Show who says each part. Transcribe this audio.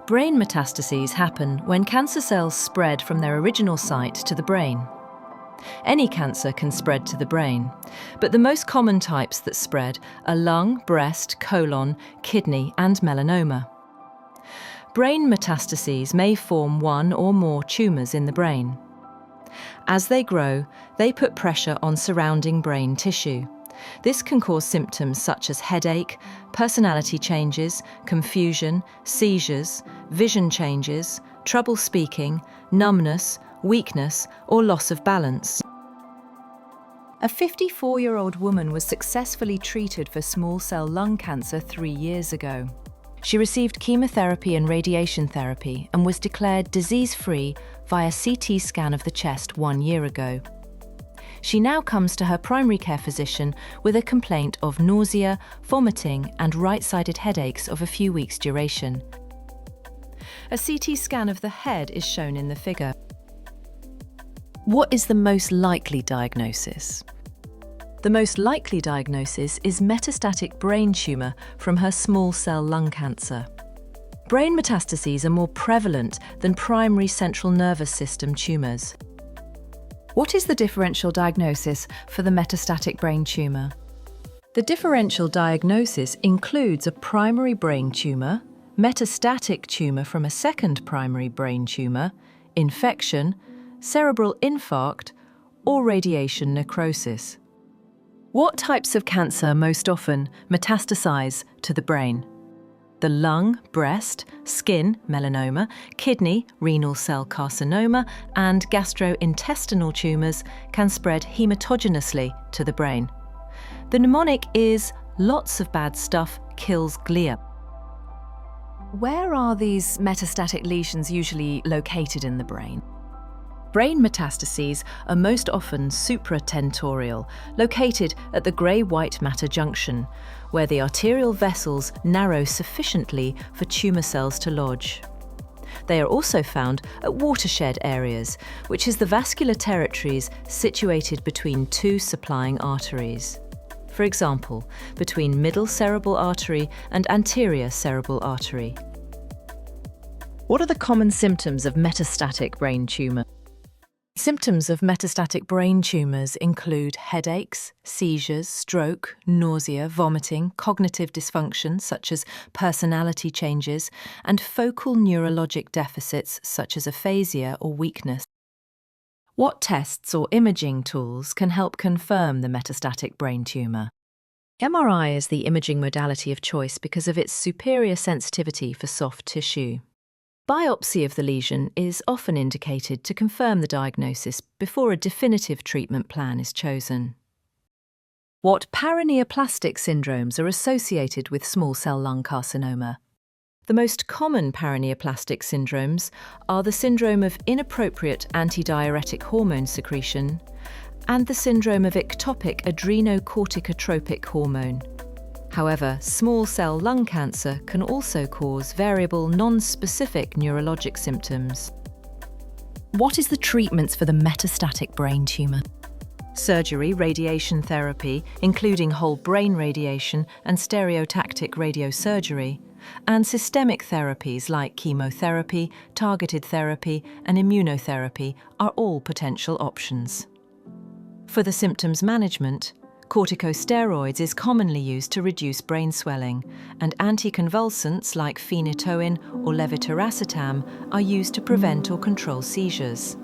Speaker 1: Brain metastases happen when cancer cells spread from their original site to the brain. Any cancer can spread to the brain, but the most common types that spread are lung, breast, colon, kidney, and melanoma. Brain metastases may form one or more tumours in the brain. As they grow, they put pressure on surrounding brain tissue. This can cause symptoms such as headache, personality changes, confusion, seizures, vision changes, trouble speaking, numbness, weakness, or loss of balance. A 54-year-old woman was successfully treated for small cell lung cancer 3 years ago. She received chemotherapy and radiation therapy and was declared disease-free via CT scan of the chest 1 year ago. She now comes to her primary care physician with a complaint of nausea, vomiting, and right-sided headaches of a few weeks' duration. A CT scan of the head is shown in the figure. What is the most likely diagnosis? The most likely diagnosis is metastatic brain tumour from her small cell lung cancer. Brain metastases are more prevalent than primary central nervous system tumours. What is the differential diagnosis for the metastatic brain tumour? The differential diagnosis includes a primary brain tumour, metastatic tumour from a second primary brain tumour, infection, cerebral infarct, or radiation necrosis. What types of cancer most often metastasize to the brain? The lung, breast, skin, melanoma, kidney, renal cell carcinoma, and gastrointestinal tumours can spread hematogenously to the brain. The mnemonic is lots of bad stuff kills glia. Where are these metastatic lesions usually located in the brain? Brain metastases are most often supratentorial, located at the grey-white matter junction, where the arterial vessels narrow sufficiently for tumour cells to lodge. They are also found at watershed areas, which is the vascular territories situated between two supplying arteries. For example, between middle cerebral artery and anterior cerebral artery. What are the common symptoms of metastatic brain tumour? Symptoms of metastatic brain tumours include headaches, seizures, stroke, nausea, vomiting, cognitive dysfunction such as personality changes, and focal neurologic deficits such as aphasia or weakness. What tests or imaging tools can help confirm the metastatic brain tumour? MRI is the imaging modality of choice because of its superior sensitivity for soft tissue. Biopsy of the lesion is often indicated to confirm the diagnosis before a definitive treatment plan is chosen. What paraneoplastic syndromes are associated with small cell lung carcinoma? The most common paraneoplastic syndromes are the syndrome of inappropriate antidiuretic hormone secretion and the syndrome of ectopic adrenocorticotropic hormone. However, small cell lung cancer can also cause variable non-specific neurologic symptoms. What is the treatments for the metastatic brain tumour? Surgery, radiation therapy, including whole brain radiation and stereotactic radiosurgery, and systemic therapies like chemotherapy, targeted therapy, and immunotherapy are all potential options. For the symptoms management, corticosteroids is commonly used to reduce brain swelling, and anticonvulsants like phenytoin or levetiracetam are used to prevent or control seizures.